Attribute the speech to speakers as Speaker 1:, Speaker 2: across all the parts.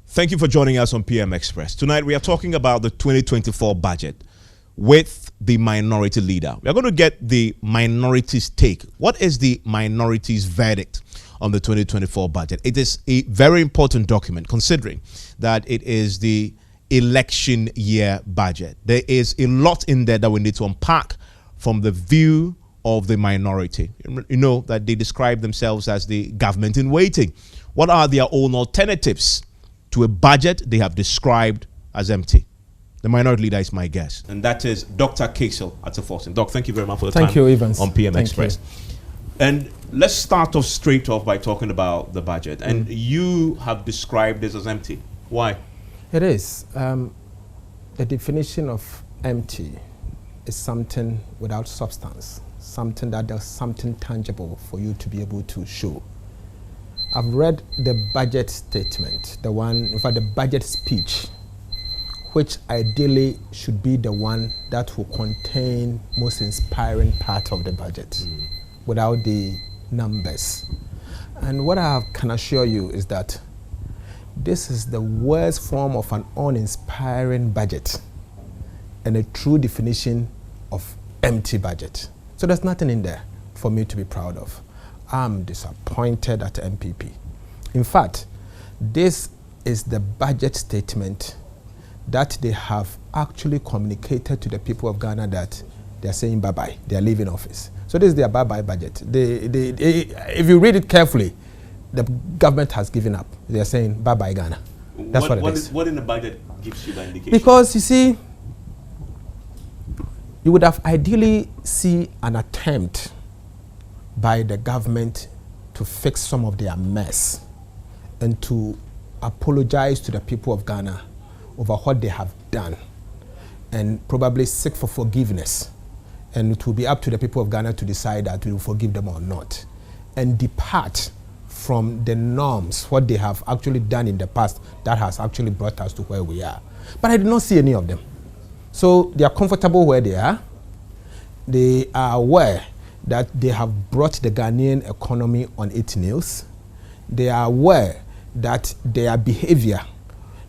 Speaker 1: Thank you for joining us on PM Express. Tonight we are talking about the 2024 budget with the minority leader. We are going to get the minority's take. What is the minority's verdict on the 2024 budget? It is a very important document considering that it is the election year budget. There is a lot in there that we need to unpack from the view of the minority. You know that they describe themselves as the government in waiting. What are their own alternatives to a budget they have described as empty? The minority leader is my guest, and that is Dr. Cassiel Ato Forson. Doc, thank you very much for the time.
Speaker 2: Thank you, Evans.
Speaker 1: On PM Express. And let's start off straight off by talking about the budget. And you have described this as empty. Why?
Speaker 2: It is. The definition of empty is something without substance, something that does something tangible for you to be able to show. I've read the budget statement, the budget speech, which ideally should be the one that will contain most inspiring part of the budget without the numbers. And what I can assure you is that this is the worst form of an uninspiring budget and a true definition of empty budget. So there's nothing in there for me to be proud of. I'm disappointed at MPP. In fact, this is the budget statement that they have actually communicated to the people of Ghana that they're saying bye-bye, they're leaving office. So this is their bye-bye budget. If you read it carefully, the government has given up. They're saying bye-bye Ghana. That's what it is.
Speaker 1: What in the budget gives you that indication?
Speaker 2: Because you see, you would have ideally see an attempt by the government to fix some of their mess and to apologize to the people of Ghana over what they have done and probably seek for forgiveness. And it will be up to the people of Ghana to decide that we will forgive them or not and depart from the norms, what they have actually done in the past that has actually brought us to where we are. But I did not see any of them. So they are comfortable where they are. They are aware that they have brought the Ghanaian economy on its knees. They are aware that their behavior,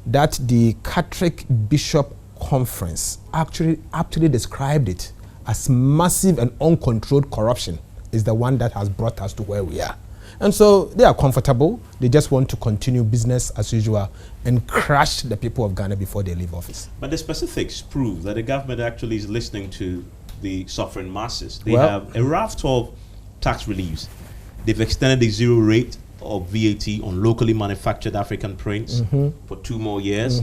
Speaker 2: that the Catholic Bishop Conference actually described it as massive and uncontrolled corruption, is the one that has brought us to where we are. And so they are comfortable. They just want to continue business as usual and crush the people of Ghana before they leave office.
Speaker 1: But the specifics prove that the government actually is listening to the suffering masses. They have a raft of tax reliefs. They've extended the zero rate of VAT on locally manufactured African prints for 2 more years.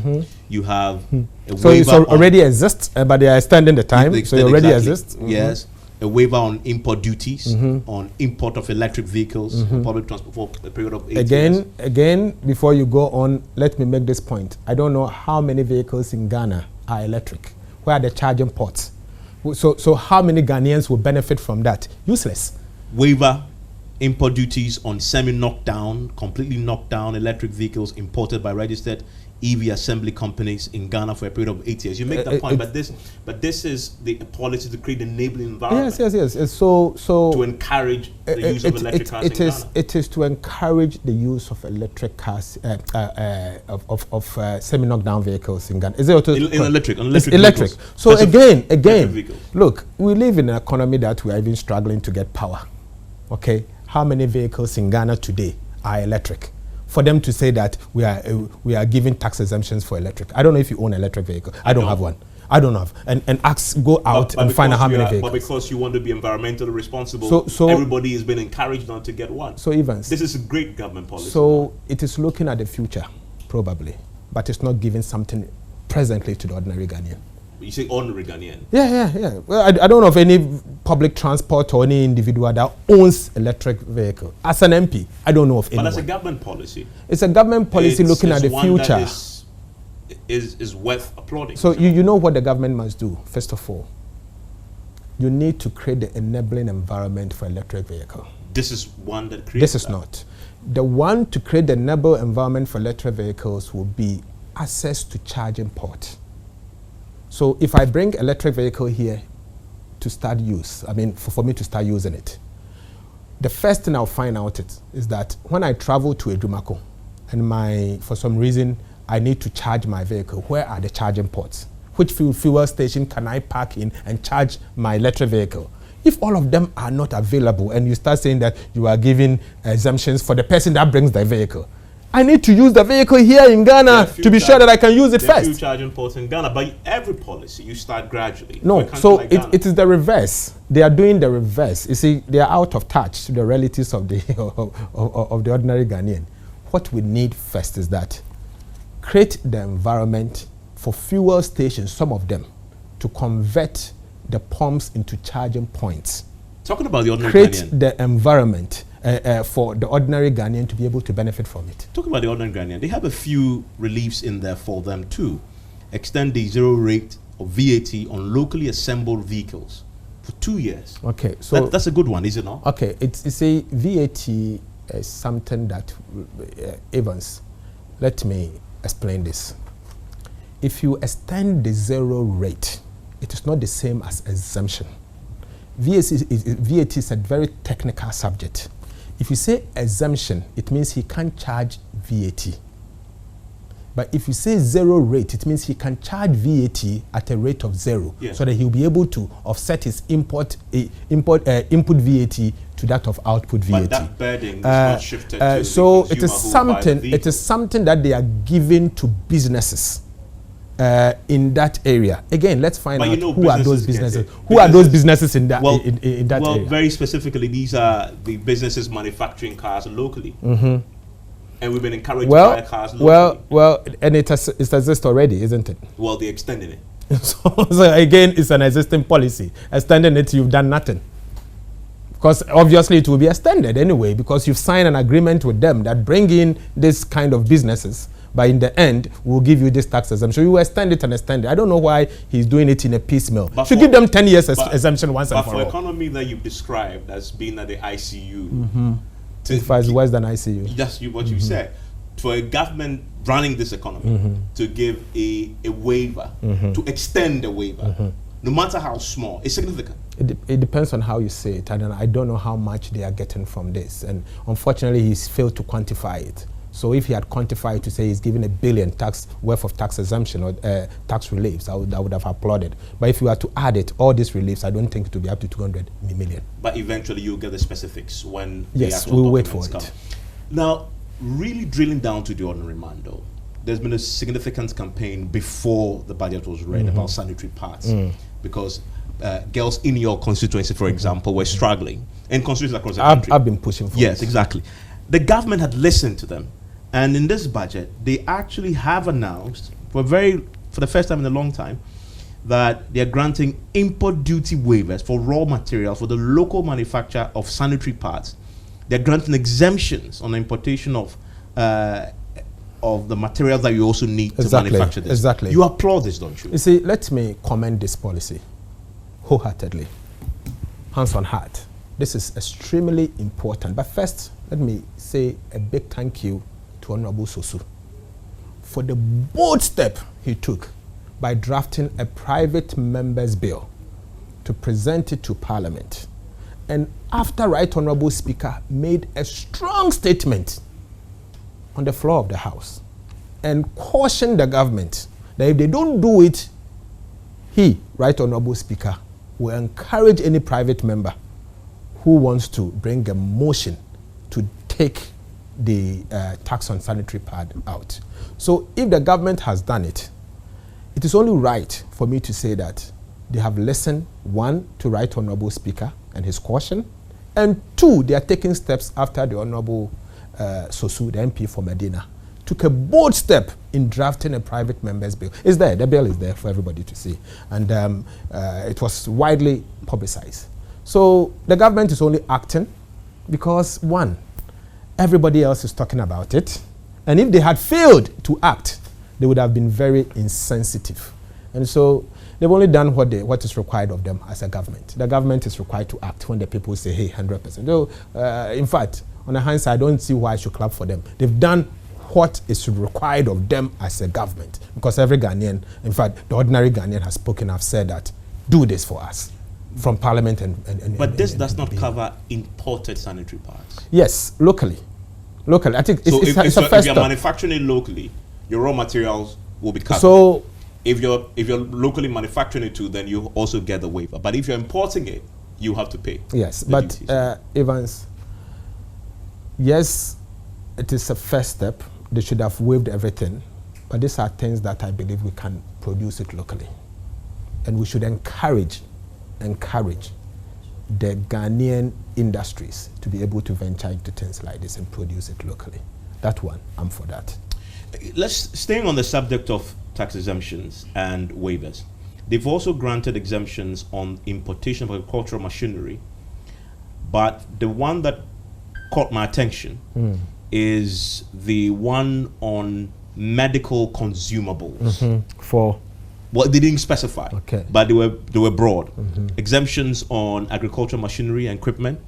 Speaker 1: You have a
Speaker 2: so it already exists, but they are extending the time. So it already exists.
Speaker 1: Yes. A waiver on import duties on import of electric vehicles on public transport for a period of 8 years.
Speaker 2: Again, before you go on, let me make this point. I don't know how many vehicles in Ghana are electric. Where are the charging ports? So how many Ghanaians will benefit from that? Useless.
Speaker 1: Waiver import duties on semi-knockdown, completely knocked down electric vehicles imported by registered EV assembly companies in Ghana for a period of 8 years. You make that point, but this is the policy to create an enabling environment.
Speaker 2: Yes. So
Speaker 1: to encourage the use of electric cars in Ghana.
Speaker 2: It is to encourage the use of electric cars, of semi-knockdown vehicles in Ghana. Is it
Speaker 1: electric?
Speaker 2: Electric. So again, look, we live in an economy that we are even struggling to get power. Okay, how many vehicles in Ghana today are electric? For them to say that we are giving tax exemptions for electric. I don't know if you own an electric vehicle. I don't have one. I don't have. And go out and find out how many vehicles.
Speaker 1: But because you want to be environmentally responsible, so everybody has been encouraged not to get one.
Speaker 2: So Evans,
Speaker 1: this is a great government policy.
Speaker 2: So it is looking at the future, probably, but it's not giving something presently to the ordinary Ghanaian.
Speaker 1: You say ordinary Ghanaian?
Speaker 2: Yeah. Well, I don't know of any public transport or any individual that owns electric vehicle. As an MP, I don't know of anyone.
Speaker 1: But that's a government policy.
Speaker 2: It's a government policy looking at the future.
Speaker 1: That is worth applauding.
Speaker 2: So you know what the government must do, first of all. You need to create the enabling environment for electric vehicle.
Speaker 1: This is one that creates
Speaker 2: This is not. The one to create the enabling environment for electric vehicles will be access to charging port. So if I bring electric vehicle here to start use, I mean for me to start using it, the first thing I'll find out is that when I travel to Edumako and for some reason I need to charge my vehicle, where are the charging ports? Which fuel station can I park in and charge my electric vehicle? If all of them are not available and you start saying that you are giving exemptions for the person that brings the vehicle, I need to use the vehicle here in Ghana to be sure that I can use it first.
Speaker 1: Few charging ports in Ghana, but every policy you start gradually.
Speaker 2: No, so like it is the reverse. They are doing the reverse. You see, they are out of touch to the realities of the of the ordinary Ghanaian. What we need first is that create the environment for fuel stations, some of them, to convert the pumps into charging points.
Speaker 1: Talking about the ordinary
Speaker 2: Create
Speaker 1: Ghanaian.
Speaker 2: the environment for the ordinary Ghanaian to be able to benefit from it.
Speaker 1: Talking about the ordinary Ghanaian, they have a few reliefs in there for them too. Extend the zero rate of VAT on locally assembled vehicles for 2 years.
Speaker 2: Okay, so
Speaker 1: that's a good one, is it not?
Speaker 2: Okay, it's a VAT is something that Evans. Let me explain this. If you extend the zero rate, it is not the same as exemption. VAT is a very technical subject. If you say exemption, it means he can't charge VAT. But if you say zero rate, it means he can charge VAT at a rate of zero, so that he'll be able to offset his input VAT to that of output VAT.
Speaker 1: But that burden is not shifted to
Speaker 2: so
Speaker 1: the
Speaker 2: it is something. It is something that they are giving to businesses in that area. Again, let's find out who are those businesses. Who are those businesses in that in that area?
Speaker 1: Well, very specifically, these are the businesses manufacturing cars locally. And we've been encouraged to buy cars locally.
Speaker 2: Well, and it exists already, isn't it?
Speaker 1: Well, they're extending it.
Speaker 2: so again, it's an existing policy. Extending it, you've done nothing. Because obviously it will be extended anyway, because you've signed an agreement with them that bring in this kind of businesses, but in the end, we'll give you this tax exemption. So you extend it and extend it. I don't know why he's doing it in a piecemeal. Should give them 10 years exemption once and for all.
Speaker 1: But for economy that you've described as being at the ICU,
Speaker 2: it's worse than ICU.
Speaker 1: Just what you said. For a government running this economy to give a waiver, to extend the waiver, no matter how small, it's significant.
Speaker 2: It depends on how you say it. I don't know how much they are getting from this. And unfortunately, he's failed to quantify it. So if he had quantified to say he's giving $1 billion worth of tax exemption or tax reliefs, I would have applauded. But if you were to add it, all these reliefs, I don't think it will be up to 200 million.
Speaker 1: But eventually you'll get the specifics when
Speaker 2: yes,
Speaker 1: the actual
Speaker 2: we'll wait for
Speaker 1: come.
Speaker 2: it.
Speaker 1: Now, really drilling down to the ordinary man, though, there's been a significant campaign before the budget was read about sanitary pads, because girls in your constituency, for example, were struggling in constituencies across the country.
Speaker 2: I've been pushing for
Speaker 1: Yes, exactly. The government had listened to them. And in this budget, they actually have announced, for the first time in a long time, that they're granting import duty waivers for raw materials for the local manufacture of sanitary pads. They're granting exemptions on the importation of the materials that you also need to manufacture this.
Speaker 2: Exactly.
Speaker 1: You applaud this, don't you?
Speaker 2: You see, let me commend this policy wholeheartedly, hands on heart. This is extremely important. But first, let me say a big thank you to Honorable Sosu for the bold step he took by drafting a private member's bill to present it to Parliament. And after Right Honorable Speaker made a strong statement on the floor of the House and cautioned the government that if they don't do it, he, Right Honorable Speaker, will encourage any private member who wants to bring a motion to take the tax on sanitary pad out. So if the government has done it, it is only right for me to say that they have listened, one, to Right Honorable Speaker and his caution, and two, they are taking steps after the Honorable Sosu, the MP for Medina, took a bold step in drafting a private member's bill. It's there, the bill is there for everybody to see, and it was widely publicized. So the government is only acting because, one, everybody else is talking about it. And if they had failed to act, they would have been very insensitive. And so they've only done what is required of them as a government. The government is required to act when the people say, hey, 100%. So, in fact, on the hindsight, I don't see why I should clap for them. They've done what is required of them as a government. Because every Ghanaian, in fact, the ordinary Ghanaian has spoken, have said that, do this for us. From Parliament
Speaker 1: But this does not cover imported sanitary pads.
Speaker 2: Yes, locally. Locally, I think it's,
Speaker 1: So
Speaker 2: it's a
Speaker 1: if
Speaker 2: first
Speaker 1: you're
Speaker 2: step.
Speaker 1: manufacturing it locally, your raw materials will be covered.
Speaker 2: So
Speaker 1: if you're locally manufacturing it too, then you also get the waiver. But if you're importing it, you have to pay.
Speaker 2: yes,
Speaker 1: the
Speaker 2: but
Speaker 1: duties.
Speaker 2: Evans, yes, it is a first step. They should have waived everything, but these are things that I believe we can produce it locally, and we should encourage the Ghanaian industries to be able to venture into things like this and produce it locally. That one, I'm for that.
Speaker 1: Let's staying on the subject of tax exemptions and waivers. They've also granted exemptions on importation of agricultural machinery, but the one that caught my attention is the one on medical consumables.
Speaker 2: For
Speaker 1: Well, they didn't specify,
Speaker 2: Okay.
Speaker 1: but they were broad. Exemptions on agricultural machinery and equipment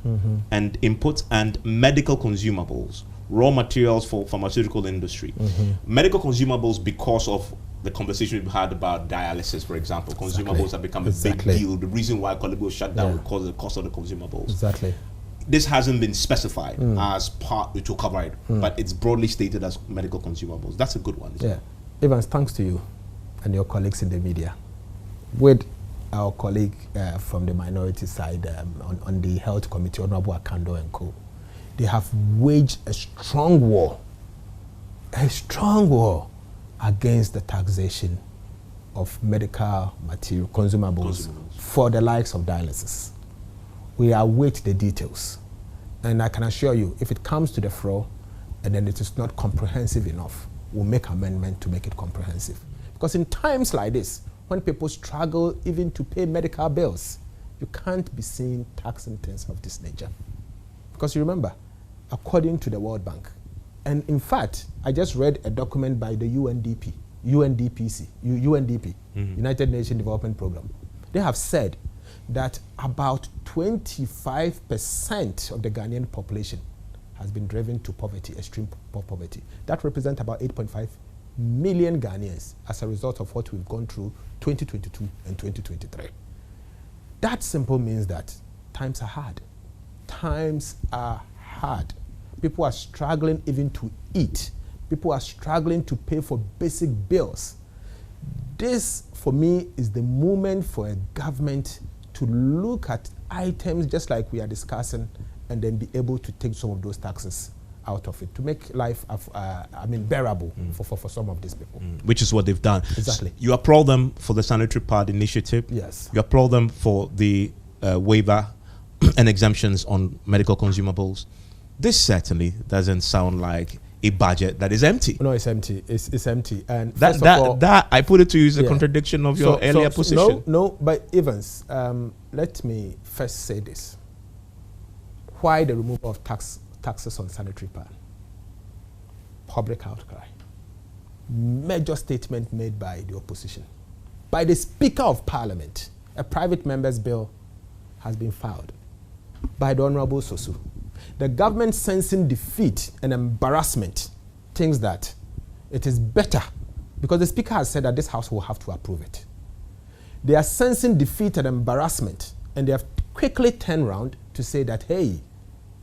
Speaker 1: and inputs and medical consumables, raw materials for pharmaceutical industry. Medical consumables because of the conversation we've had about dialysis, for example. Consumables have become a big deal. The reason why Colombo shut down because of the cost of the consumables.
Speaker 2: exactly.
Speaker 1: This hasn't been specified as part to cover it, but it's broadly stated as medical consumables. That's a good one.
Speaker 2: Yeah, Evans, thanks to you and your colleagues in the media, with our colleague from the minority side on the health committee, Honorable Akando and co. They have waged a strong war against the taxation of medical material consumables for the likes of dialysis. We await the details, and I can assure you, if it comes to the floor and then it is not comprehensive enough, we'll make amendment to make it comprehensive. Because in times like this, when people struggle even to pay medical bills, you can't be seeing taxing things of this nature. Because you remember, according to the World Bank, and in fact, I just read a document by the UNDP, United Nations Development Program. They have said that about 25% of the Ghanaian population has been driven to poverty, extreme poverty. That represents about 8.5 million Ghanaians as a result of what we've gone through 2022 and 2023. That simple means that times are hard. Times are hard. People are struggling even to eat. People are struggling to pay for basic bills. This, for me, is the moment for a government to look at items just like we are discussing and then be able to take some of those taxes out of it to make life, bearable for some of these people.
Speaker 1: Which is what they've done.
Speaker 2: Exactly.
Speaker 1: You applaud them for the Sanitary Pad initiative.
Speaker 2: Yes.
Speaker 1: You applaud them for the waiver and exemptions on medical consumables. This certainly doesn't sound like a budget that is empty.
Speaker 2: No, it's empty. It's empty. And
Speaker 1: that I put it to you is a contradiction of your earlier position.
Speaker 2: No, but Evans, let me first say this. Why the removal of taxes on sanitary pad? Public outcry. Major statement made by the opposition. By the Speaker of Parliament, a private member's bill has been filed by the Honorable Sosu. The government, sensing defeat and embarrassment, thinks that it is better, because the Speaker has said that this House will have to approve it. They are sensing defeat and embarrassment, and they have quickly turned around to say that, hey,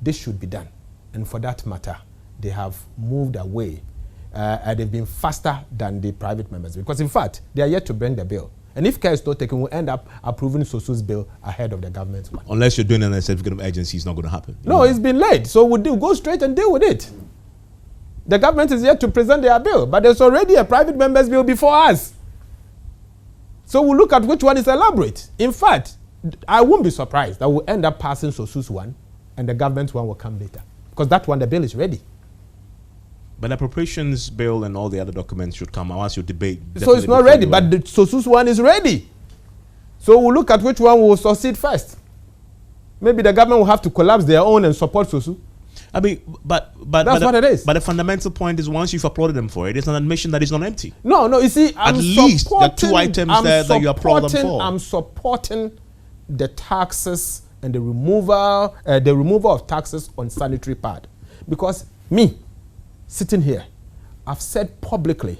Speaker 2: this should be done. And for that matter, they have moved away. And they've been faster than the private members, because in fact, they are yet to bring the bill. And if care is not taken, we'll end up approving Sosu's bill ahead of the government's one.
Speaker 1: Unless you're doing a certificate of urgency, it's not going to happen.
Speaker 2: No, it's been late. So we'll go straight and deal with it. The government is yet to present their bill, but there's already a private member's bill before us. So we'll look at which one is elaborate. In fact, I won't be surprised that we'll end up passing Sosu's one and the government's one will come later. Because that one, the bill is ready.
Speaker 1: But the appropriations bill and all the other documents should come once you debate.
Speaker 2: So it's not ready, but the Sosu's one is ready. So we'll look at which one will succeed first. Maybe the government will have to collapse their own and support Sosu.
Speaker 1: I mean, but
Speaker 2: that's what it is.
Speaker 1: But the fundamental point is, once you've applauded them for it, it's an admission that it's not empty.
Speaker 2: No, you see,
Speaker 1: at least there are two items there that you applaud them for.
Speaker 2: I'm supporting the taxes and the removal of taxes on sanitary pad, because me, sitting here, I've said publicly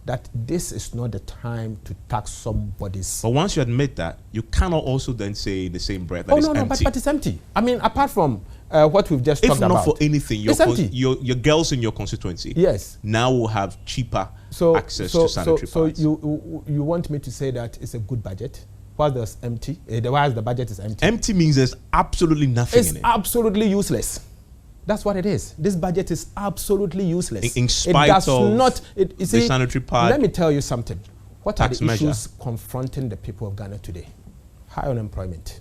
Speaker 2: that this is not the time to tax somebody's.
Speaker 1: But once you admit that, you cannot also then say in the same breath that it's empty.
Speaker 2: But it's empty. I mean, apart from what we've just talked about.
Speaker 1: If not for anything, your girls in your constituency now will have cheaper access to sanitary pads.
Speaker 2: So you want me to say that it's a good budget? Why there's empty? Why the budget is empty?
Speaker 1: Empty means there's absolutely nothing in it.
Speaker 2: It's absolutely useless. That's what it is. This budget is absolutely useless.
Speaker 1: In spite of the sanitary pad.
Speaker 2: Let me tell you something. What are the issues confronting the people of Ghana today? High unemployment,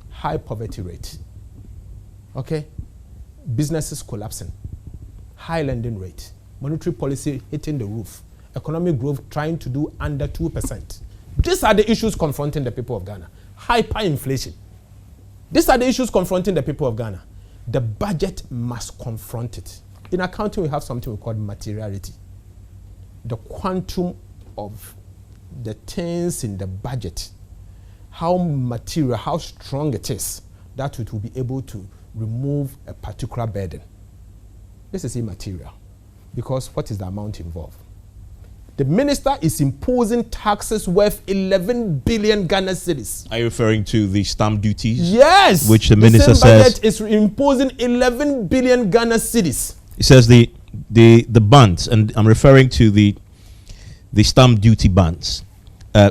Speaker 2: high poverty rate, okay? Businesses collapsing, high lending rate, monetary policy hitting the roof, economic growth trying to do under 2%. These are the issues confronting the people of Ghana. Hyperinflation. These are the issues confronting the people of Ghana. The budget must confront it. In accounting, we have something we call materiality. The quantum of the things in the budget, how material, how strong it is, that it will be able to remove a particular burden. This is immaterial, because what is the amount involved? The minister is imposing taxes worth 11 billion Ghana cedis.
Speaker 1: Are you referring to the stamp duties?
Speaker 2: Yes.
Speaker 1: Which the minister says
Speaker 2: budget is imposing 11 billion Ghana cedis.
Speaker 1: It says the bonds, and I'm referring to the stamp duty bonds,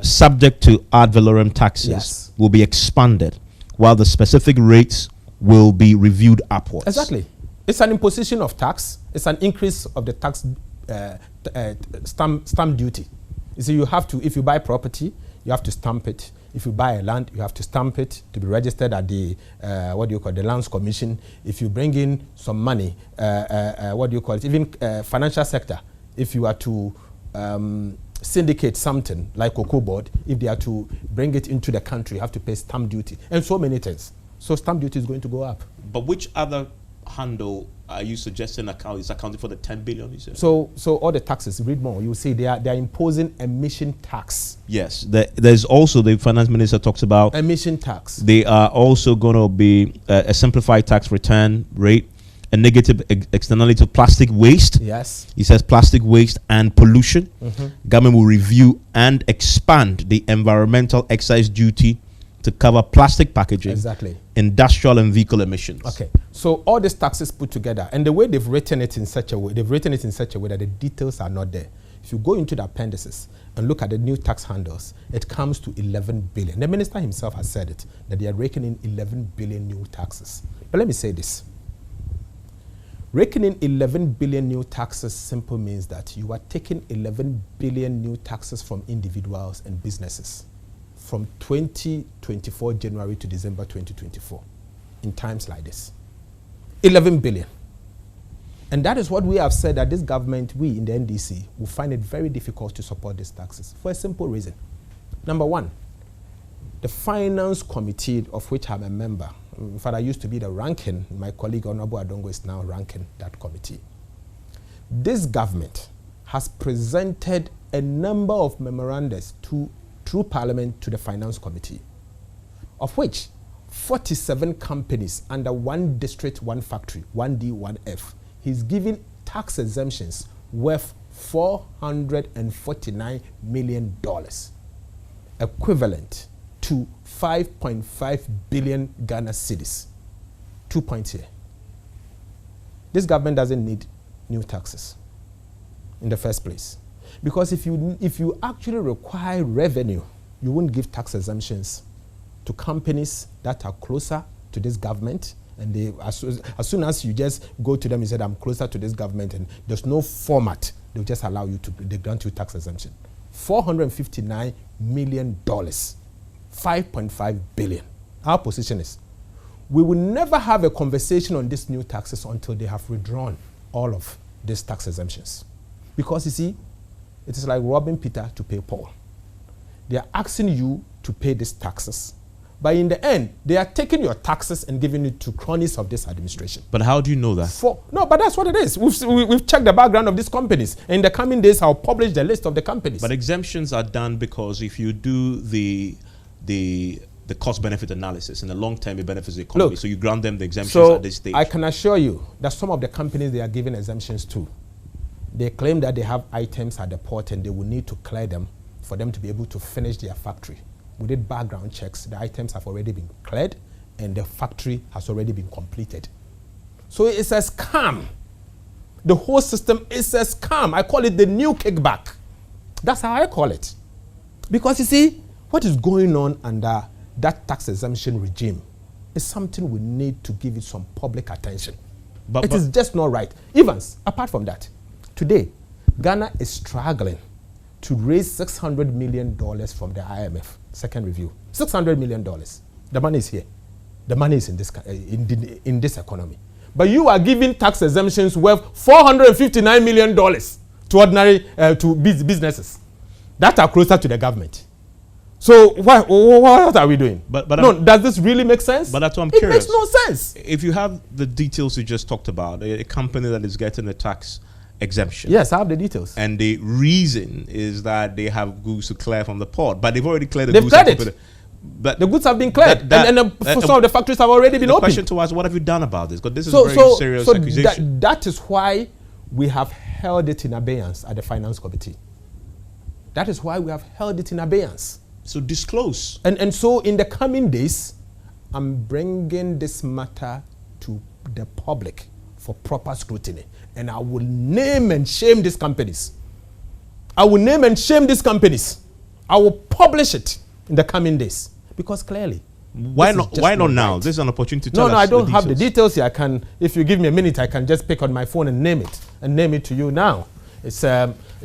Speaker 1: subject to ad valorem taxes, will be expanded, while the specific rates will be reviewed upwards.
Speaker 2: Exactly. It's an imposition of tax. It's an increase of the tax stamp duty. You see, you have to, if you buy property, you have to stamp it. If you buy a land, you have to stamp it to be registered at the the Lands Commission. If you bring in some money, even financial sector, if you are to syndicate something like Cocoa Board, if they are to bring it into the country, you have to pay stamp duty and so many things. So stamp duty is going to go up.
Speaker 1: But which other handle are you suggesting is accounting for the 10 billion? You said?
Speaker 2: So all the taxes, read more, you will see they are imposing emission tax.
Speaker 1: Yes, there's also, the finance minister talks about
Speaker 2: emission tax.
Speaker 1: They are also going to be a simplified tax return rate, a negative externality to plastic waste.
Speaker 2: Yes.
Speaker 1: He says plastic waste and pollution. Government will review and expand the environmental excise duty to cover plastic packaging, industrial and vehicle emissions.
Speaker 2: Okay, so all these taxes put together, and the way they've written it in such a way, that the details are not there. If you go into the appendices and look at the new tax handles, it comes to 11 billion. The minister himself has said it, that they are raking in 11 billion new taxes. But let me say this. Raking in 11 billion new taxes simply means that you are taking 11 billion new taxes from individuals and businesses from 2024 January to December 2024 in times like this. 11 billion. And that is what we have said, that this government, we in the NDC, will find it very difficult to support these taxes for a simple reason. Number one, the Finance Committee, of which I'm a member, in fact I used to be the ranking, my colleague Honorable Adongo is now ranking that committee. This government has presented a number of memorandums through Parliament to the Finance Committee, of which 47 companies under one district, one factory, 1D, 1F, he's giving tax exemptions worth $449 million, equivalent to 5.5 billion Ghana cedis. 2 points here. This government doesn't need new taxes in the first place. Because if you actually require revenue, you wouldn't give tax exemptions to companies that are closer to this government, and they, as soon as you just go to them and say, I'm closer to this government, and there's no format, they'll just allow you to, they grant you tax exemption. $459 million, 5.5 billion. Our position is, we will never have a conversation on these new taxes until they have withdrawn all of these tax exemptions. Because you see, it is like robbing Peter to pay Paul. They are asking you to pay these taxes, but in the end, they are taking your taxes and giving it to cronies of this administration.
Speaker 1: But how do you know that?
Speaker 2: No, but that's what it is. We've checked the background of these companies. In the coming days, I'll publish the list of the companies.
Speaker 1: But exemptions are done because if you do the cost-benefit analysis, in the long term, it benefits the economy. So you grant them the exemptions at this stage.
Speaker 2: I can assure you that some of the companies they are giving exemptions to, They claim that they have items at the port and they will need to clear them for them to be able to finish their factory. We did background checks. The items have already been cleared and the factory has already been completed. So it's a scam. The whole system is a scam. I call it the new kickback. That's how I call it. Because you see, what is going on under that tax exemption regime is something we need to give it some public attention. It is just not right. Evans, apart from that, today, Ghana is struggling to raise $600 million from the IMF, second review. $600 million. The money is here. The money is in this economy. But you are giving tax exemptions worth $459 million to ordinary businesses that are closer to the government. So what are we doing? Does this really make sense?
Speaker 1: But that's what I'm curious.
Speaker 2: It makes no sense.
Speaker 1: If you have the details you just talked about, a company that is getting a tax exemption.
Speaker 2: Yes, I have the details.
Speaker 1: And the reason is that they have goods to clear from the port, but they've already cleared the goods.
Speaker 2: They've cleared it. But the goods have been cleared, and some of the factories have already been opened. The
Speaker 1: question to us: what have you done about this? Because this is a very serious accusation.
Speaker 2: That is why we have held it in abeyance at the Finance Committee. That is why we have held it in abeyance.
Speaker 1: So disclose.
Speaker 2: And so in the coming days, I'm bringing this matter to the public for proper scrutiny, and I will name and shame these companies. I will name and shame these companies. I will publish it in the coming days. Because clearly,
Speaker 1: why not now? Right. This is an opportunity to tell us.
Speaker 2: No, I don't have the details here. I can, if you give me a minute, I can just pick on my phone and name it to you now. It's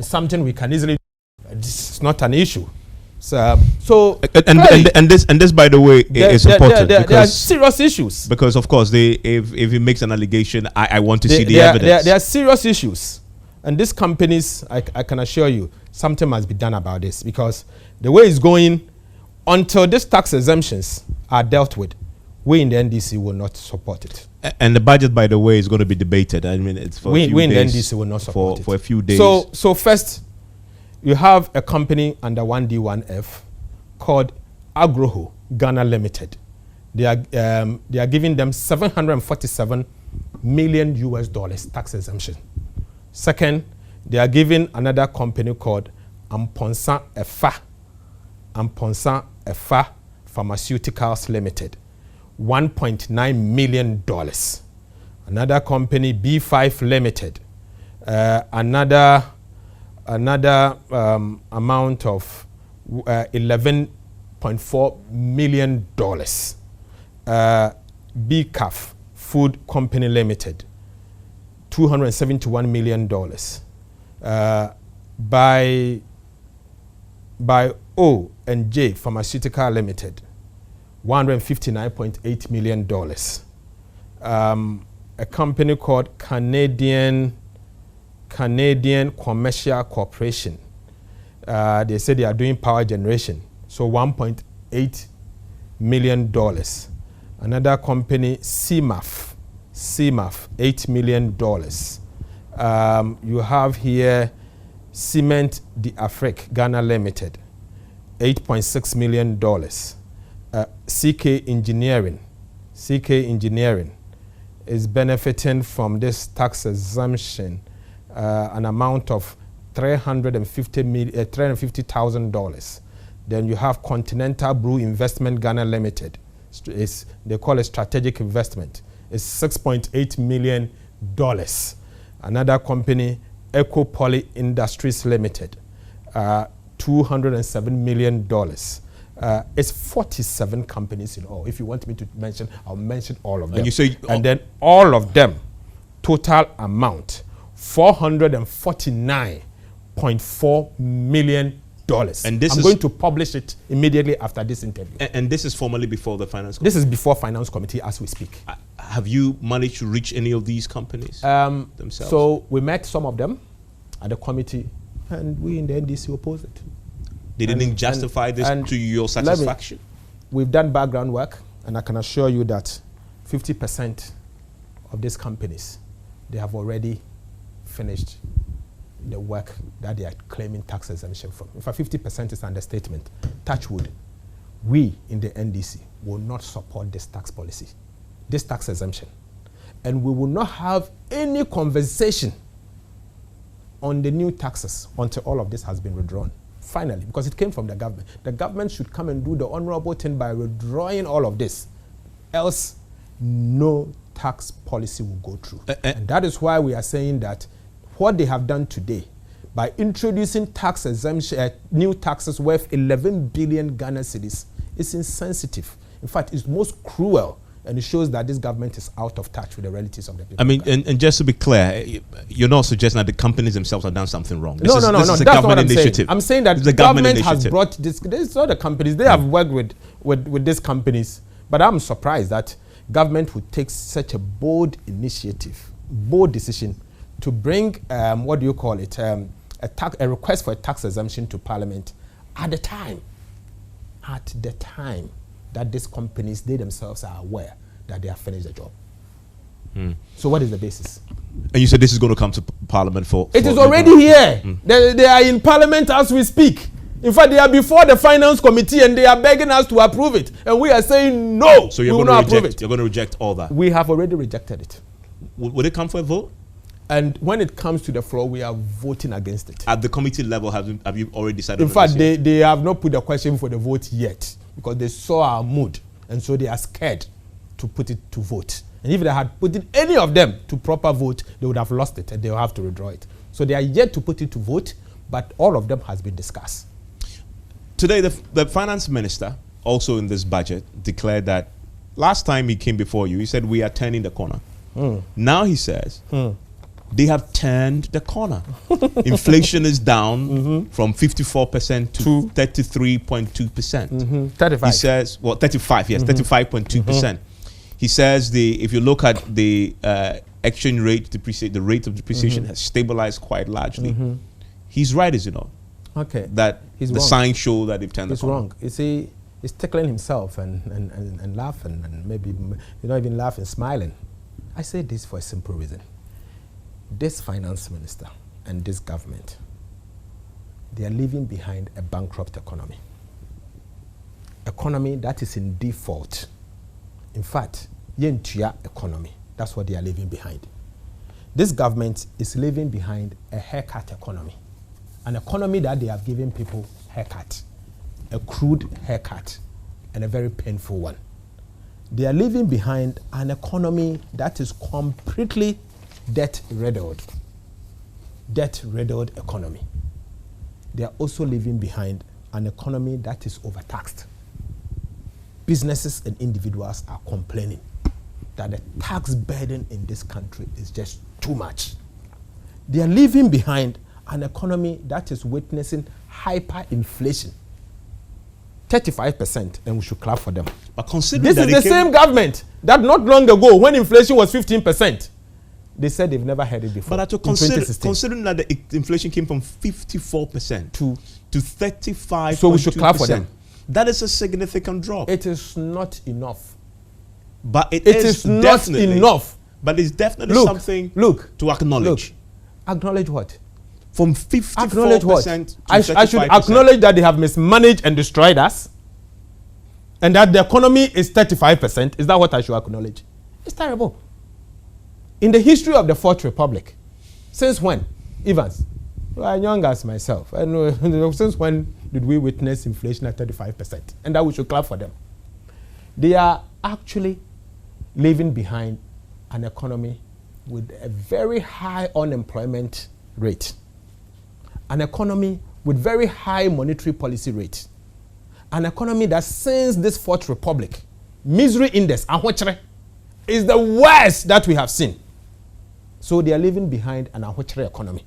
Speaker 2: something we can easily. It's not an issue.
Speaker 1: This, by the way, is important.
Speaker 2: There are serious issues.
Speaker 1: Because of course, if he makes an allegation, I want to see the evidence.
Speaker 2: There are serious issues, and these companies, I can assure you, something must be done about this, because the way it's going. Until these tax exemptions are dealt with, we in the NDC will not support it.
Speaker 1: And the budget, by the way, is going to be debated. I mean, it's for
Speaker 2: we
Speaker 1: a few
Speaker 2: in
Speaker 1: days.
Speaker 2: The NDC will not support it.
Speaker 1: For a few days.
Speaker 2: So first, you have a company under 1D1F called Agroho Ghana Limited. They are giving them $747 million tax exemption. Second, they are giving another company called Amponsa Efa Pharmaceuticals Limited, $1.9 million. Another company, B5 Limited, another amount of $11.4 million. BCAF Food Company Limited, $271 million. By O&J Pharmaceutical Limited, $159.8 million. A company called Canadian Commercial Corporation. They say they are doing power generation, so $1.8 million. Another company, CMAF, $8 million. You have here Cement d'Afrique Ghana Limited, $8.6 million. CK Engineering is benefiting from this tax exemption, an amount of $350,000. Then you have Continental Brew Investment Ghana Limited. They call it strategic investment. It's $6.8 million. Another company, Eco Poly Industries Limited, $207 million. It's 47 companies in all. If you want me to mention, I'll mention all of them. And then all of them, total amount, $449.4 million. And this I'm going to publish it immediately after this interview.
Speaker 1: And this is formally before the Finance Committee?
Speaker 2: This is before Finance Committee as we speak.
Speaker 1: Have you managed to reach any of these companies themselves?
Speaker 2: So we met some of them at the committee, and we in the NDC opposed it.
Speaker 1: They didn't justify this to your satisfaction?
Speaker 2: We've done background work, and I can assure you that 50% of these companies, they have already finished the work that they are claiming tax exemption from. In fact, 50% is understatement. Touch wood. We in the NDC will not support this tax policy, this tax exemption. And we will not have any conversation on the new taxes until all of this has been withdrawn. Finally, because it came from the government. The government should come and do the honorable thing by withdrawing all of this. Else, no tax policy will go through. And that is why we are saying that what they have done today, by introducing tax exemption, new taxes worth 11 billion Ghana cedis, is insensitive. In fact, it's most cruel, and it shows that this government is out of touch with the realities of the people.
Speaker 1: I mean, and just to be clear, you're not suggesting that the companies themselves have done something wrong.
Speaker 2: No, this is a government initiative. I'm saying that the government has brought this. These are the companies. They have worked with these companies. But I'm surprised that government would take such a bold initiative, bold decision to bring, what do you call it, a request for a tax exemption to Parliament at the time that these companies, they themselves are aware that they have finished the job. So what is the basis?
Speaker 1: And you said this is going to come to Parliament for...
Speaker 2: It is already here. They are in Parliament as we speak. In fact, they are before the Finance Committee and they are begging us to approve it. And we are saying no,
Speaker 1: so you're going to reject, you're going to reject all that? We
Speaker 2: have already rejected it.
Speaker 1: Would it come for a vote?
Speaker 2: And when it comes to the floor, we are voting against it.
Speaker 1: At the committee level, have you already decided?
Speaker 2: In fact, they have not put the question for the vote yet because they saw our mood. And so they are scared to put it to vote. And if they had put it, any of them to proper vote, they would have lost it and they will have to withdraw it. So they are yet to put it to vote, but all of them has been discussed.
Speaker 1: Today, the finance minister, also in this budget, declared that last time he came before you, he said, we are turning the corner. Now he says, they have turned the corner. Inflation is down from 54% to 33.2%.
Speaker 2: 35.
Speaker 1: He says, well, 35, yes, 35.2%. He says if you look at the exchange rate, the rate of depreciation has stabilized quite largely. He's right, is he not?
Speaker 2: Okay.
Speaker 1: That the signs show that they've turned the corner.
Speaker 2: He's wrong. You see, he's tickling himself and laughing, and maybe not even laughing, smiling. I say this for a simple reason. This finance minister and this government, they are leaving behind a bankrupt economy. Economy that is in default. In fact, yentua economy. That's what they are leaving behind. This government is leaving behind a haircut economy. An economy that they have given people haircut. A crude haircut. And a very painful one. They are leaving behind an economy that is completely debt-riddled. Debt-riddled economy. They are also leaving behind an economy that is overtaxed. Businesses and individuals are complaining that the tax burden in this country is just too much. They are leaving behind an economy that is witnessing hyperinflation. 35%, and we should clap for them.
Speaker 1: But considering
Speaker 2: this is the same government that not long ago, when inflation was 15%, they said they've never heard it before.
Speaker 1: But considering that the inflation came from 54% to 35%,
Speaker 2: so we should clap for them.
Speaker 1: That is a significant drop.
Speaker 2: It is not enough.
Speaker 1: But it
Speaker 2: is not enough.
Speaker 1: But it's definitely something to acknowledge.
Speaker 2: Acknowledge what?
Speaker 1: From 54% to
Speaker 2: I should acknowledge that they have mismanaged and destroyed us, and that the economy is 35%. Is that what I should acknowledge? It's terrible. In the history of the Fourth Republic, since when, Evans, you are young as myself, and since when did we witness inflation at 35%? And that we should clap for them. They are actually leaving behind an economy with a very high unemployment rate. An economy with very high monetary policy rate. An economy that since this Fourth Republic, misery index, is the worst that we have seen. So they are leaving behind an economy.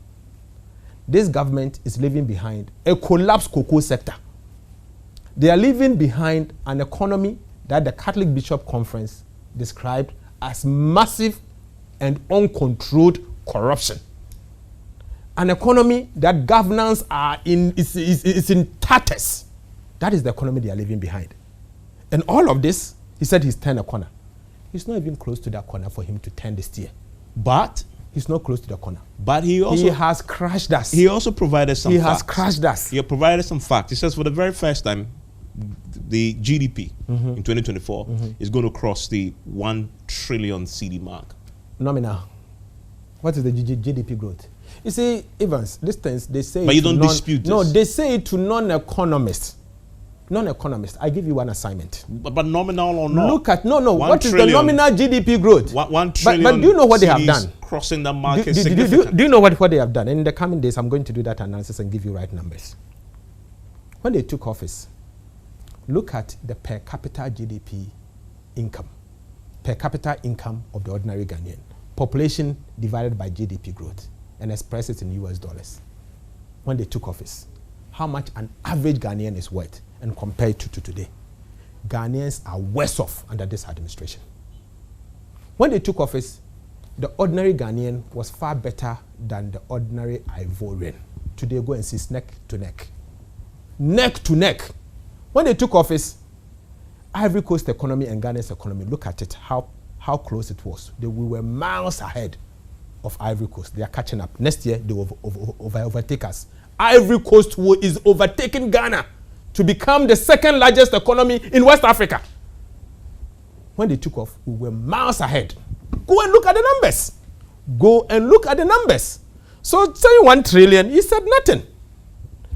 Speaker 2: This government is leaving behind a collapsed cocoa sector. They are leaving behind an economy that the Catholic Bishop Conference described as massive and uncontrolled corruption. An economy that governance is in tatters. That is the economy they are leaving behind. And all of this, he said he's turned a corner. He's not even close to that corner for him to turn the steer. But he's not close to the corner. But he has crashed us.
Speaker 1: He also provided some facts.
Speaker 2: He has crashed us.
Speaker 1: He provided some facts. He says for the very first time, the GDP in 2024 is going to cross the 1 trillion CD mark.
Speaker 2: Nominal. What is the GDP growth? You see, Evans, these things, they say...
Speaker 1: But you don't dispute this?
Speaker 2: No, they say it to non-economists. Non-economists, I give you one assignment.
Speaker 1: But nominal or not?
Speaker 2: Look at, what is the nominal GDP growth?
Speaker 1: 1 trillion
Speaker 2: but do you know what they have done?
Speaker 1: Crossing the market
Speaker 2: do you know what they have done? In the coming days, I'm going to do that analysis and give you right numbers. When they took office, look at the per capita GDP income. Per capita income of the ordinary Ghanaian. Population divided by GDP growth. And express it in US dollars. When they took office, how much an average Ghanaian is worth, and compare it to today. Ghanaians are worse off under this administration. When they took office, the ordinary Ghanaian was far better than the ordinary Ivorian. Today, go and see neck to neck. Neck to neck. When they took office, Ivory Coast economy and Ghana's economy, look at it, how close it was. We were miles ahead of Ivory Coast. They are catching up. Next year, they will overtake us. Ivory Coast is overtaking Ghana to become the second largest economy in West Africa. When they took off, we were miles ahead. Go and look at the numbers. Go and look at the numbers. So saying 1 trillion, he said nothing.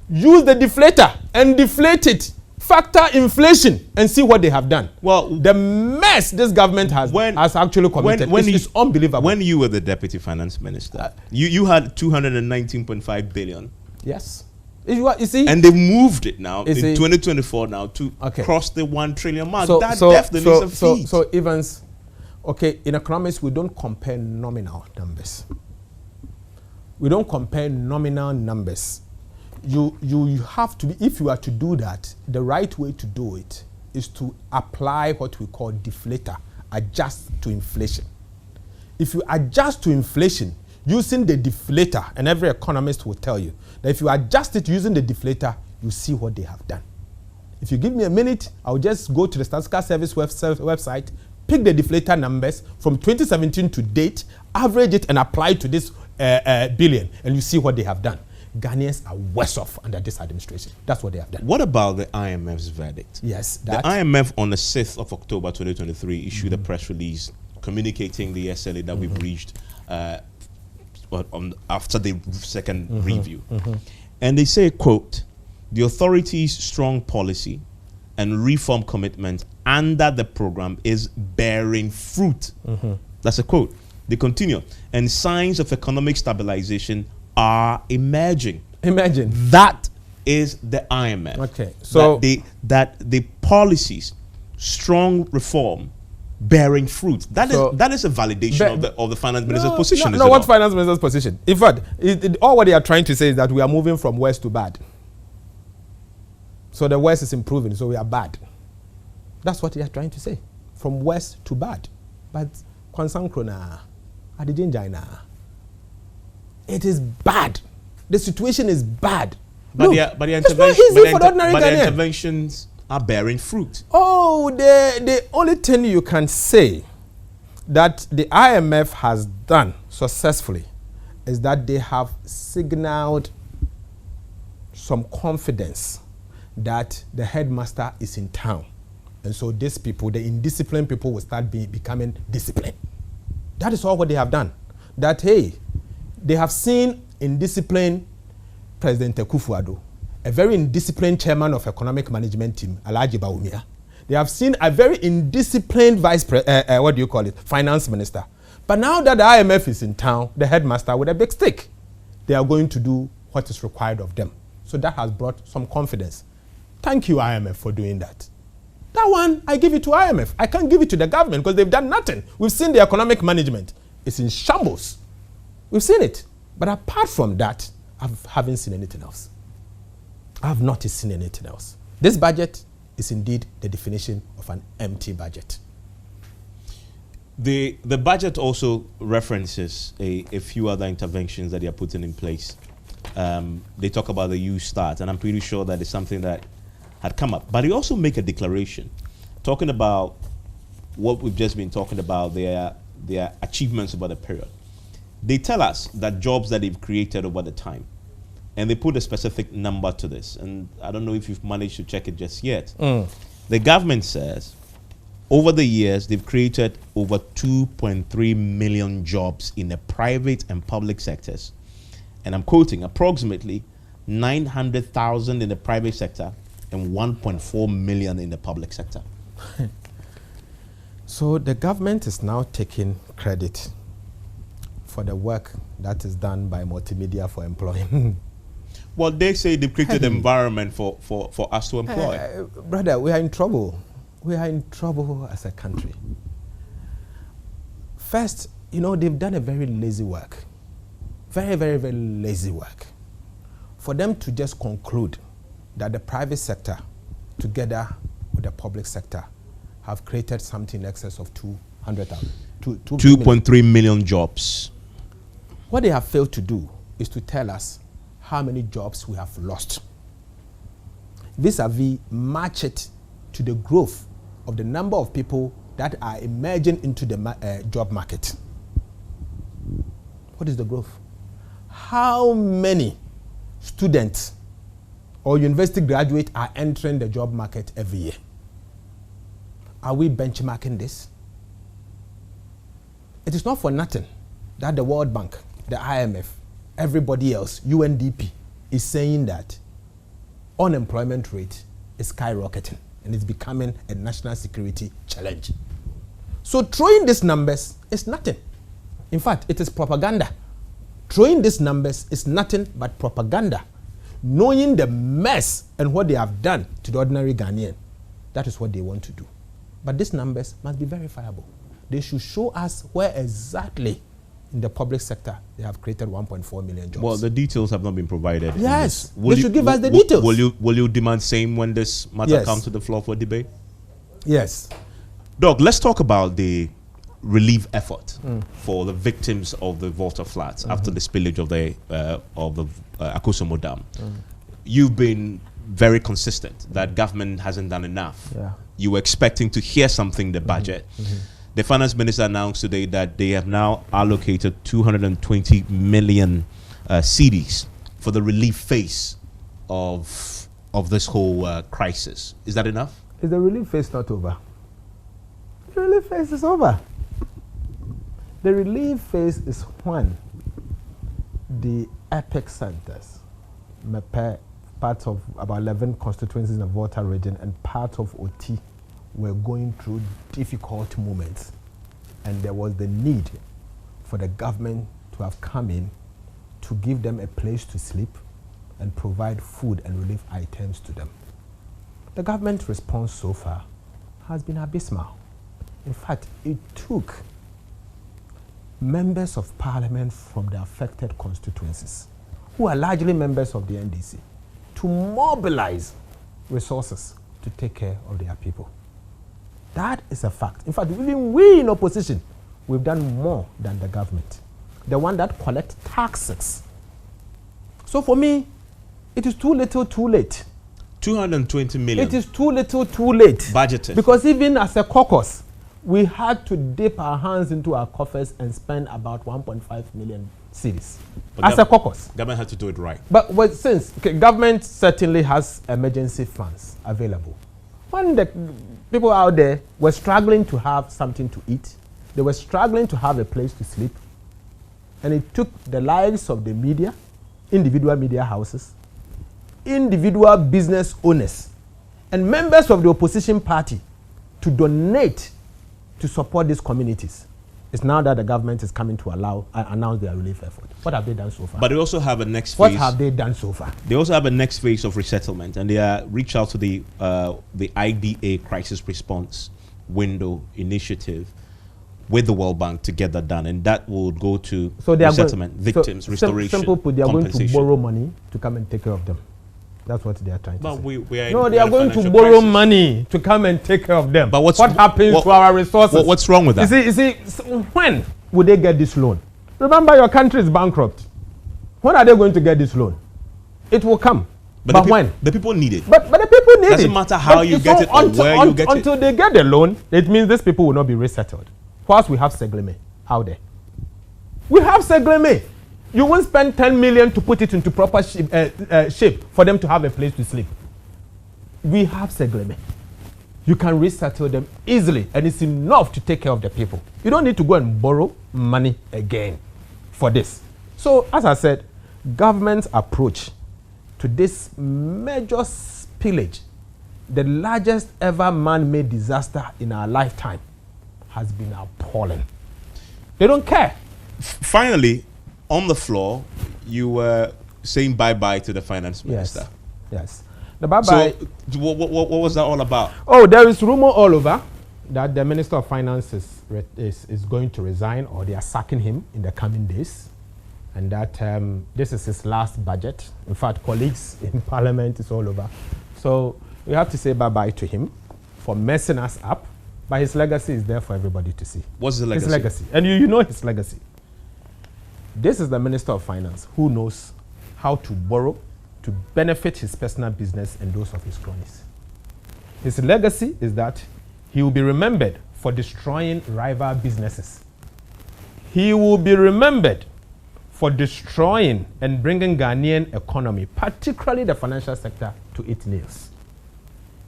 Speaker 2: Use the deflator and deflate it. Factor inflation and see what they have done.
Speaker 1: Well,
Speaker 2: the mess this government has actually committed is unbelievable.
Speaker 1: When you were the deputy finance minister, you had 219.5 billion.
Speaker 2: Yes. You see,
Speaker 1: and they've moved it now in 2024 now to cross the 1 trillion mark. That definitely is a feat.
Speaker 2: So Evans, in economics, we don't compare nominal numbers. We don't compare nominal numbers. You have to be, if you are to do that, the right way to do it is to apply what we call deflator, adjust to inflation. If you adjust to inflation using the deflator, and every economist will tell you that if you adjust it using the deflator, you see what they have done. If you give me a minute, I'll just go to the Statistical Service website, pick the deflator numbers from 2017 to date, average it and apply it to this billion, and you see what they have done. Ghanaians are worse off under this administration. That's what they have done.
Speaker 1: What about the IMF's verdict?
Speaker 2: Yes.
Speaker 1: The IMF on the 6th of October 2023 issued a press release communicating the SLA that we've reached after the second review. And they say, quote, the authority's strong policy and reform commitment under the program is bearing fruit. That's a quote. They continue, and signs of economic stabilization are emerging.
Speaker 2: Imagine.
Speaker 1: That is the IMF.
Speaker 2: Okay. So
Speaker 1: that the policies, strong reform, bearing fruit. That is a validation of the finance minister's position.
Speaker 2: No, what finance minister's position? In fact, all what they are trying to say is that we are moving from worse to bad. So the worst is improving, so we are bad. That's what they are trying to say. From worse to bad. But Kwansankrona, Adijinjaina. It is bad. The situation is bad.
Speaker 1: But the interventions are bearing fruit.
Speaker 2: Oh, the only thing you can say that the IMF has done successfully is that they have signaled some confidence that the headmaster is in town. And so these people, the indisciplined people, will start becoming disciplined. That is all what they have done. That, hey, they have seen indisciplined President Akufo-Addo, a very indisciplined chairman of economic management team, Alhaji Bawumia. They have seen a very indisciplined finance minister. But now that the IMF is in town, the headmaster with a big stick, they are going to do what is required of them. So that has brought some confidence. Thank you, IMF, for doing that. That one, I give it to IMF. I can't give it to the government because they've done nothing. We've seen the economic management. It's in shambles. We've seen it. But apart from that, I haven't seen anything else. I have not seen anything else. This budget is indeed the definition of an empty budget.
Speaker 1: The budget also references a few other interventions that they are putting in place. They talk about the youth start, and I'm pretty sure that is something that had come up. But they also make a declaration talking about what we've just been talking about, their achievements over the period. They tell us that jobs that they've created over the time, and they put a specific number to this, and I don't know if you've managed to check it just yet. The government says over the years they've created over 2.3 million jobs in the private and public sectors, and I'm quoting, approximately 900,000 in the private sector and 1.4 million in the public sector.
Speaker 2: So the government is now taking credit for the work that is done by multimedia for employing.
Speaker 1: Well, they say they've created an environment for us to employ.
Speaker 2: Brother, we are in trouble. We are in trouble as a country. First, you know, they've done a very lazy work. Very, very, very lazy work. For them to just conclude that the private sector, together with the public sector, have created something in excess of 200,000.
Speaker 1: 2.3 million jobs.
Speaker 2: What they have failed to do is to tell us how many jobs we have lost. Vis-a-vis, match it to the growth of the number of people that are emerging into the job market. What is the growth? How many students or university graduates are entering the job market every year? Are we benchmarking this? It is not for nothing that the World Bank, the IMF, everybody else, UNDP, is saying that unemployment rate is skyrocketing and it's becoming a national security challenge. So throwing these numbers is nothing. In fact, it is propaganda. Throwing these numbers is nothing but propaganda. Knowing the mess and what they have done to the ordinary Ghanaian, that is what they want to do. But these numbers must be verifiable. They should show us where exactly in the public sector they have created 1.4 million jobs.
Speaker 1: Well, the details have not been provided.
Speaker 2: Yes, they should give us the details.
Speaker 1: Will you demand same when this matter comes to the floor for debate?
Speaker 2: Yes.
Speaker 1: Doug, let's talk about the relief effort for the victims of the Volta floods after the spillage of the Akusumo Dam. You've been very consistent that government hasn't done enough.
Speaker 2: Yeah.
Speaker 1: You were expecting to hear something in the budget. The finance minister announced today that they have now allocated 220 million cedis for the relief phase of this whole crisis. Is that enough?
Speaker 2: Is the relief phase not over? The relief phase is over. The relief phase is when the epic centers, parts of about 11 constituencies in the Volta region and part of OT were going through difficult moments. And there was the need for the government to have come in to give them a place to sleep and provide food and relief items to them. The government response so far has been abysmal. In fact, it took members of parliament from the affected constituencies, who are largely members of the NDC, to mobilize resources to take care of their people. That is a fact. In fact, even we in opposition, we've done more than the government, the one that collects taxes. So for me, it is too little, too late.
Speaker 1: 220 million.
Speaker 2: It is too little, too late.
Speaker 1: Budgeted.
Speaker 2: Because even as a caucus, we had to dip our hands into our coffers and spend about 1.5 million cedis as a caucus.
Speaker 1: Government had to do it right.
Speaker 2: But since government certainly has emergency funds available, when the people out there were struggling to have something to eat, they were struggling to have a place to sleep, and it took the lives of the media, individual media houses, individual business owners, and members of the opposition party to donate to support these communities. It's now that the government is coming to announce their relief effort. What have they done so far?
Speaker 1: But they also have a next phase.
Speaker 2: What have they done so far?
Speaker 1: They also have a next phase of resettlement, and they reach out to the IDA crisis response window initiative with the World Bank to get that done, and that will go to resettlement, victims, restoration,
Speaker 2: simple put, they are going to borrow money to come and take care of them. That's what they are trying to say.
Speaker 1: No,
Speaker 2: they are going to borrow money to come and take care of them.
Speaker 1: But what
Speaker 2: happens to our resources?
Speaker 1: What's wrong with that?
Speaker 2: You see, when will they get this loan? Remember, your country is bankrupt. When are they going to get this loan? It will come. But when?
Speaker 1: The people need it.
Speaker 2: But the people need it.
Speaker 1: Doesn't matter how you get it or where you get it.
Speaker 2: Until they get the loan, it means these people will not be resettled. Whilst we have Segleme out there. We have Segleme. You won't spend 10 million to put it into proper shape for them to have a place to sleep. We have Segleme. You can resettle them easily, and it's enough to take care of the people. You don't need to go and borrow money again for this. So, as I said, government's approach to this major spillage, the largest ever man-made disaster in our lifetime, has been appalling. They don't care.
Speaker 1: Finally, on the floor, you were saying bye-bye to the finance minister.
Speaker 2: Yes. The bye-bye.
Speaker 1: So, what was that all about?
Speaker 2: Oh, there is rumor all over that the Minister of Finance is going to resign, or they are sacking him in the coming days, and that this is his last budget. In fact, colleagues in Parliament is all over. So we have to say bye-bye to him for messing us up, but his legacy is there for everybody to see.
Speaker 1: What's the legacy?
Speaker 2: His legacy. And you know his legacy. This is the Minister of Finance who knows how to borrow to benefit his personal business and those of his cronies. His legacy is that he will be remembered for destroying rival businesses. He will be remembered for destroying and bringing Ghanaian economy, particularly the financial sector, to its knees.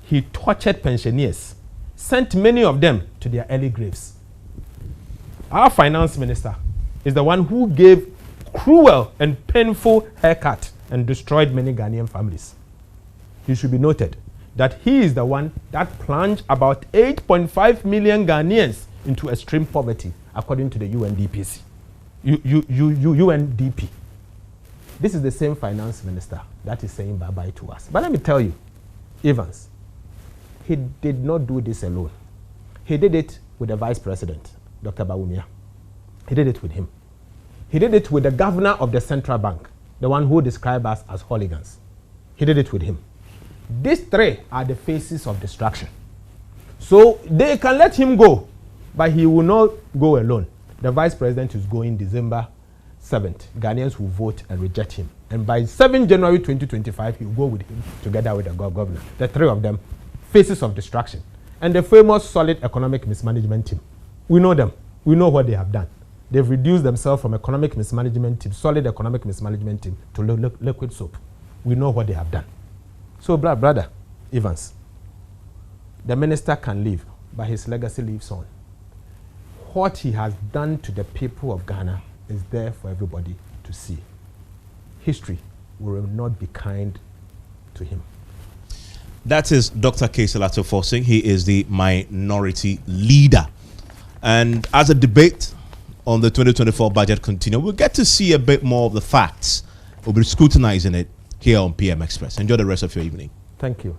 Speaker 2: He tortured pensioners, sent many of them to their early graves. Our finance minister is the one who gave cruel and painful haircut and destroyed many Ghanaian families. It should be noted that he is the one that plunged about 8.5 million Ghanaians into extreme poverty, according to the UNDP. UNDP. This is the same finance minister that is saying bye-bye to us. But let me tell you, Evans, he did not do this alone. He did it with the vice president, Dr. Bawumia. He did it with him. He did it with the governor of the central bank, the one who described us as hooligans. He did it with him. These three are the faces of destruction. So they can let him go, but he will not go alone. The vice president is going December 7th. Ghanaians will vote and reject him. And by 7 January 2025, he will go with him together with the governor. The three of them, faces of destruction. And the famous solid economic mismanagement team. We know them. We know what they have done. They've reduced themselves from economic mismanagement team, solid economic mismanagement team, to liquid soap. We know what they have done. So, brother Evans, the minister can leave, but his legacy lives on. What he has done to the people of Ghana is there for everybody to see. History will not be kind to him.
Speaker 1: That is Dr. Cassiel Ato Forson. He is the minority leader. And as a debate on the 2024 budget continues, we'll get to see a bit more of the facts. We'll be scrutinizing it here on PM Express. Enjoy the rest of your evening.
Speaker 2: Thank you.